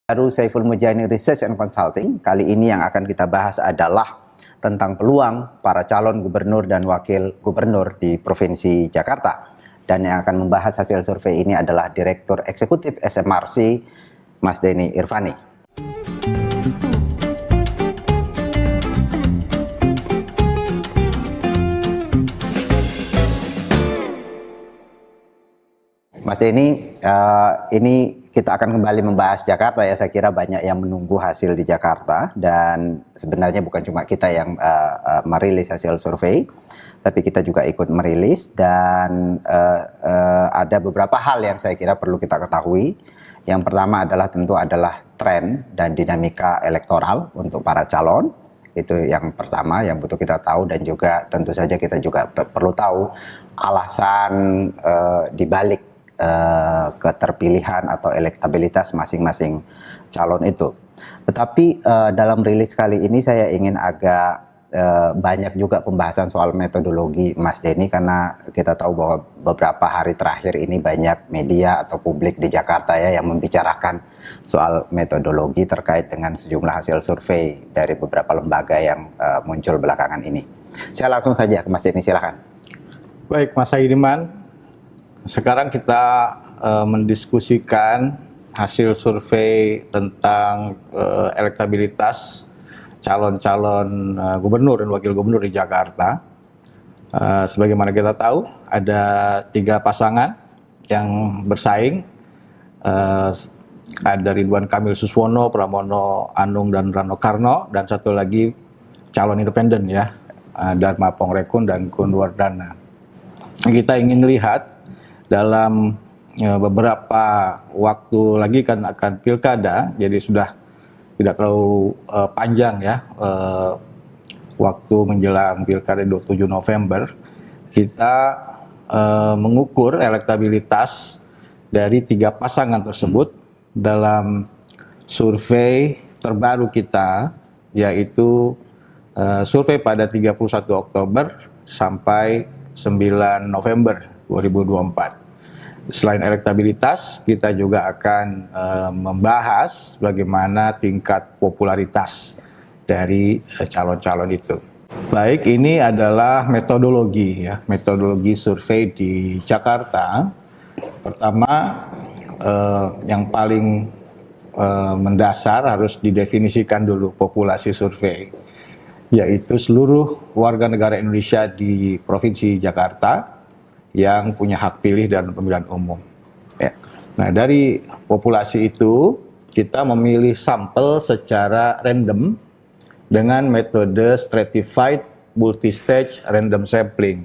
Baru Saiful Mujani Research and Consulting. Kali ini yang akan kita bahas adalah tentang peluang para calon gubernur dan wakil gubernur di Provinsi Jakarta. Dan yang akan membahas hasil survei ini adalah Direktur Eksekutif SMRC, Mas Denny Irvani. Mas Denny, ini kita akan kembali membahas Jakarta ya. Saya kira banyak yang menunggu hasil di Jakarta, dan sebenarnya bukan cuma kita yang merilis hasil survei, tapi kita juga ikut merilis, dan ada beberapa hal yang saya kira perlu kita ketahui. Yang pertama adalah tentu adalah tren dan dinamika elektoral untuk para calon. Itu yang pertama yang butuh kita tahu, dan juga tentu saja kita juga perlu tahu alasan dibalik keterpilihan atau elektabilitas masing-masing calon itu. Tetapi dalam rilis kali ini saya ingin agak banyak juga pembahasan soal metodologi, Mas Denny, karena kita tahu bahwa beberapa hari terakhir ini banyak media atau publik di Jakarta ya yang membicarakan soal metodologi terkait dengan sejumlah hasil survei dari beberapa lembaga yang muncul belakangan ini. Saya langsung saja ke Mas Denny, silakan. Baik, Mas Aidiman. Sekarang kita mendiskusikan hasil survei tentang elektabilitas calon-calon gubernur dan wakil gubernur di Jakarta. Sebagaimana kita tahu, ada 3 pasangan yang bersaing. Ada Ridwan Kamil Suswono, Pramono Anung, dan Rano Karno, dan satu lagi calon independen ya, Dharma Pongrekun dan Kun Wardana. Kita ingin lihat dalam beberapa waktu lagi kan akan pilkada, jadi sudah tidak terlalu panjang ya waktu menjelang pilkada 27 November, kita mengukur elektabilitas dari 3 pasangan tersebut dalam survei terbaru kita, yaitu survei pada 31 Oktober sampai 9 November 2024. Selain elektabilitas, kita juga akan membahas bagaimana tingkat popularitas dari calon-calon itu. Baik, ini adalah metodologi ya, metodologi survei di Jakarta. Pertama, yang paling mendasar harus didefinisikan dulu populasi survei, yaitu seluruh warga negara Indonesia di Provinsi Jakarta yang punya hak pilih dan pemilihan umum. Ya. Nah, dari populasi itu kita memilih sampel secara random dengan metode stratified multistage random sampling,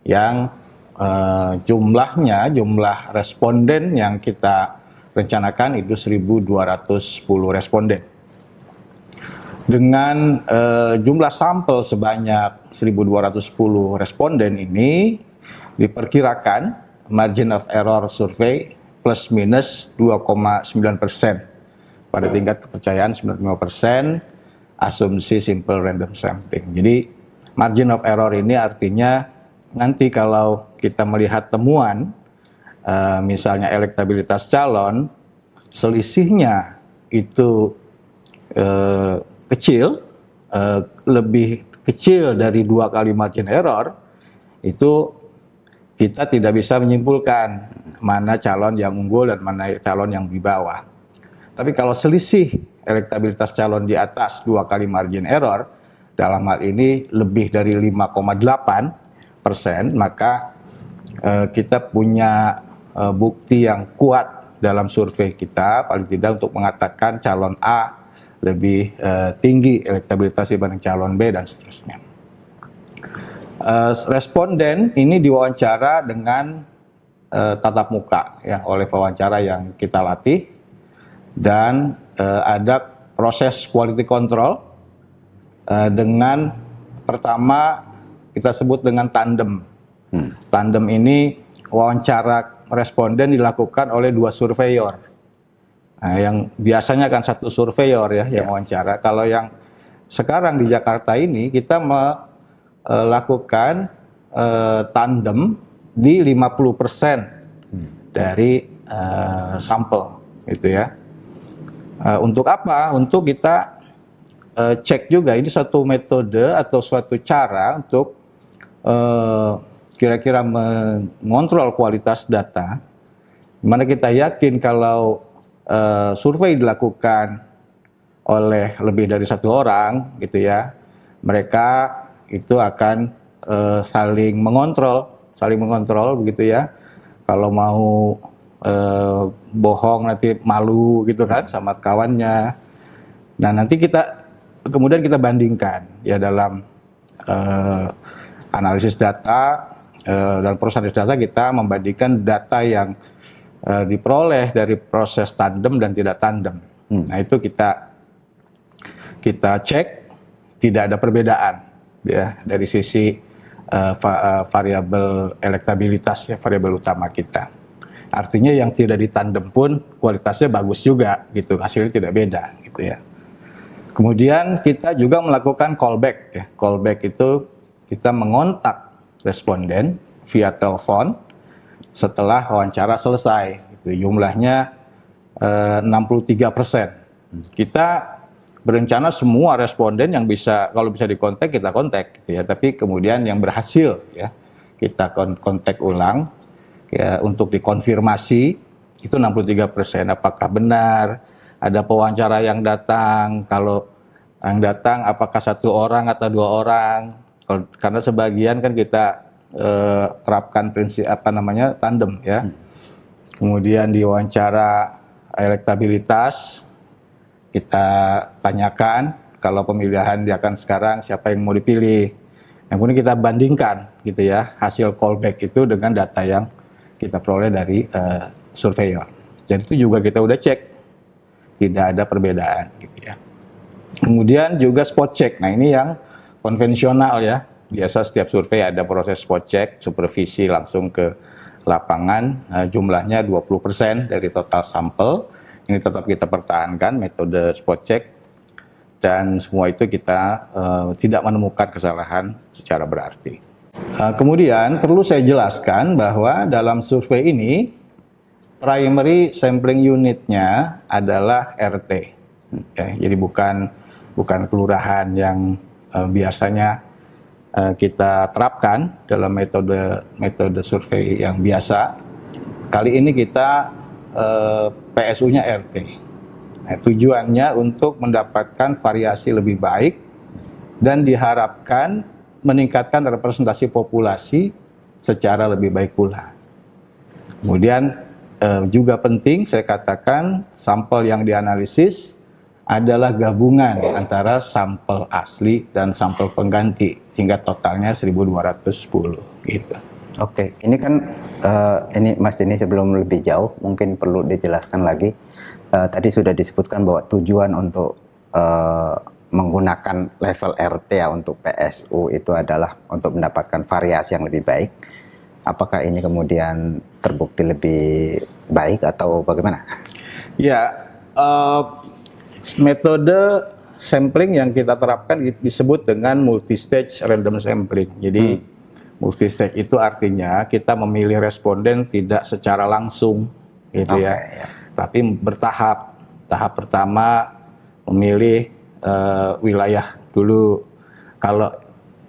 yang jumlah responden yang kita rencanakan itu 1.210 responden. Dengan jumlah sampel sebanyak 1.210 responden ini, diperkirakan margin of error survei plus minus 2,9%, pada tingkat kepercayaan 95%, asumsi simple random sampling. Jadi margin of error ini artinya nanti kalau kita melihat temuan, misalnya elektabilitas calon, selisihnya itu kecil, lebih kecil dari 2 kali margin error, itu kita tidak bisa menyimpulkan mana calon yang unggul dan mana calon yang di bawah. Tapi kalau selisih elektabilitas calon di atas 2 kali margin error, dalam hal ini lebih dari 5,8%, maka kita punya bukti yang kuat dalam survei kita, paling tidak untuk mengatakan calon A lebih tinggi elektabilitas dibanding calon B, dan seterusnya. Responden ini diwawancara dengan tatap muka ya, oleh pewawancara yang kita latih, dan ada proses quality control dengan pertama kita sebut dengan tandem. Tandem ini wawancara responden dilakukan oleh 2 surveyor. Nah, yang biasanya kan 1 surveyor ya yang wawancara. Kalau yang sekarang di Jakarta ini kita melakukan tandem di 50% dari sampel, gitu ya. Untuk apa? Untuk kita cek juga ini satu metode atau suatu cara untuk kira-kira mengontrol kualitas data, dimana kita yakin kalau survei dilakukan oleh lebih dari satu orang, gitu ya, mereka itu akan saling mengontrol, begitu ya. Kalau mau bohong nanti malu gitu kan sama kawannya. Nah nanti kemudian kita bandingkan ya dalam analisis data dan proses analisis data, kita membandingkan data yang diperoleh dari proses tandem dan tidak tandem. Nah itu kita cek tidak ada perbedaan ya dari sisi variabel elektabilitas ya, variabel utama kita. Artinya yang tidak ditandem pun kualitasnya bagus juga gitu, hasilnya tidak beda gitu ya. Kemudian kita juga melakukan callback ya. Callback itu kita mengontak responden via telepon setelah wawancara selesai. Gitu. Jumlahnya 63%. Kita berencana semua responden yang kalau bisa dikontak kita kontak gitu ya. Tapi kemudian yang berhasil ya kita kontak ulang ya untuk dikonfirmasi itu 63%. Apakah benar ada pewawancara yang datang? Kalau yang datang apakah satu orang atau dua orang? Karena sebagian kan kita terapkan prinsip tandem ya. Kemudian di wawancara elektabilitas kita tanyakan kalau pemilihan dia akan sekarang siapa yang mau dipilih. Kemudian kita bandingkan gitu ya hasil callback itu dengan data yang kita peroleh dari surveyor. Jadi itu juga kita udah cek, tidak ada perbedaan gitu ya. Kemudian juga spot check. Nah ini yang konvensional ya. Biasa setiap survei ada proses spot check, supervisi langsung ke lapangan. Jumlahnya 20% dari total sampel. Ini tetap kita pertahankan metode spot check. Dan semua itu kita tidak menemukan kesalahan secara berarti. Kemudian perlu saya jelaskan bahwa dalam survei ini primary sampling unitnya adalah RT. Ya, jadi bukan kelurahan yang biasanya kita terapkan dalam metode survei yang biasa. Kali ini kita PSU-nya RT. Nah, tujuannya untuk mendapatkan variasi lebih baik dan diharapkan meningkatkan representasi populasi secara lebih baik pula. Kemudian juga penting saya katakan sampel yang dianalisis adalah gabungan antara sampel asli dan sampel pengganti sehingga totalnya 1210 gitu. Oke, ini kan ini Mas Denny sebelum lebih jauh mungkin perlu dijelaskan lagi. Tadi sudah disebutkan bahwa tujuan untuk menggunakan level RT ya untuk PSU itu adalah untuk mendapatkan variasi yang lebih baik. Apakah ini kemudian terbukti lebih baik atau bagaimana? Ya, metode sampling yang kita terapkan disebut dengan multi-stage random sampling. Jadi multi-stage itu artinya kita memilih responden tidak secara langsung gitu ya. Tapi bertahap. Tahap pertama memilih wilayah dulu. Kalau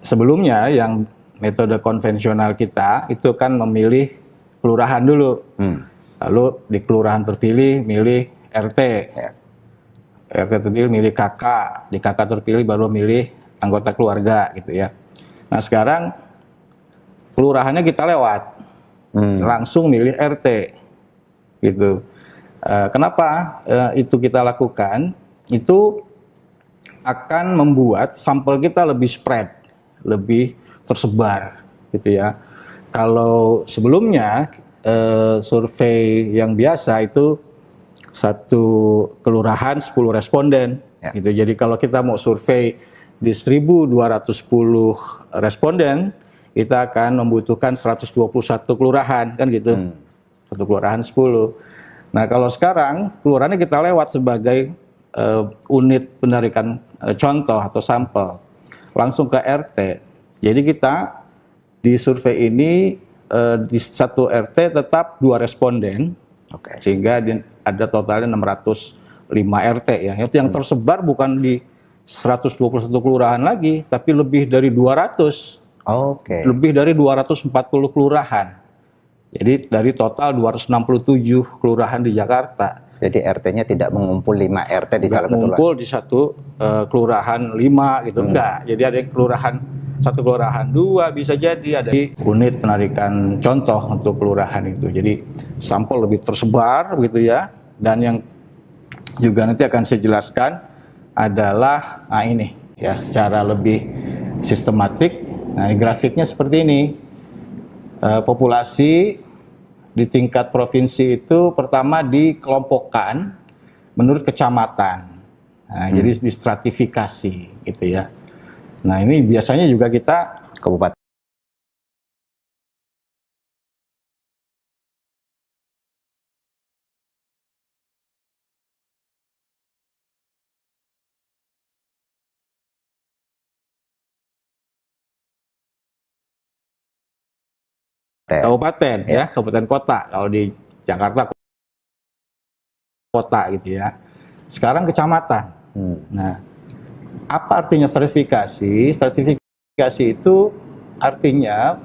sebelumnya yang metode konvensional kita itu kan memilih kelurahan dulu. Lalu di kelurahan terpilih milih RT. RT terpilih milih KK, di KK terpilih baru milih anggota keluarga gitu ya. Nah sekarang kelurahannya kita lewat, langsung milih RT gitu. Kenapa itu kita lakukan? Itu akan membuat sampel kita lebih spread, lebih tersebar gitu ya. Kalau sebelumnya survei yang biasa itu satu kelurahan 10 responden gitu. Jadi kalau kita mau survei di 1210 responden, kita akan membutuhkan 121 kelurahan kan gitu. Satu kelurahan 10. Nah, kalau sekarang kelurahannya kita lewat sebagai unit penarikan contoh atau sampel langsung ke RT. Jadi kita di survei ini di satu RT tetap 2 responden, sehingga ada totalnya 640 5 RT ya. Itu yang tersebar bukan di 121 kelurahan lagi, tapi lebih dari 200. Oke. Lebih dari 240 kelurahan. Jadi dari total 267 kelurahan di Jakarta. Jadi RT-nya tidak mengumpul 5 RT di salah satu Mengumpul di satu kelurahan 5 gitu, enggak. Jadi ada kelurahan, satu kelurahan 2 bisa jadi, ada unit penarikan contoh untuk kelurahan itu. Jadi sampel lebih tersebar gitu ya. Dan yang juga nanti akan saya jelaskan adalah ini ya, secara lebih sistematik. Nah, ini grafiknya seperti ini. Populasi di tingkat provinsi itu pertama dikelompokkan menurut kecamatan. Nah, jadi distratifikasi gitu ya. Nah, ini biasanya juga kita kabupaten. kabupaten ya, kabupaten kota. Kalau di Jakarta kota gitu ya. Sekarang kecamatan. Nah, apa artinya stratifikasi? Stratifikasi itu artinya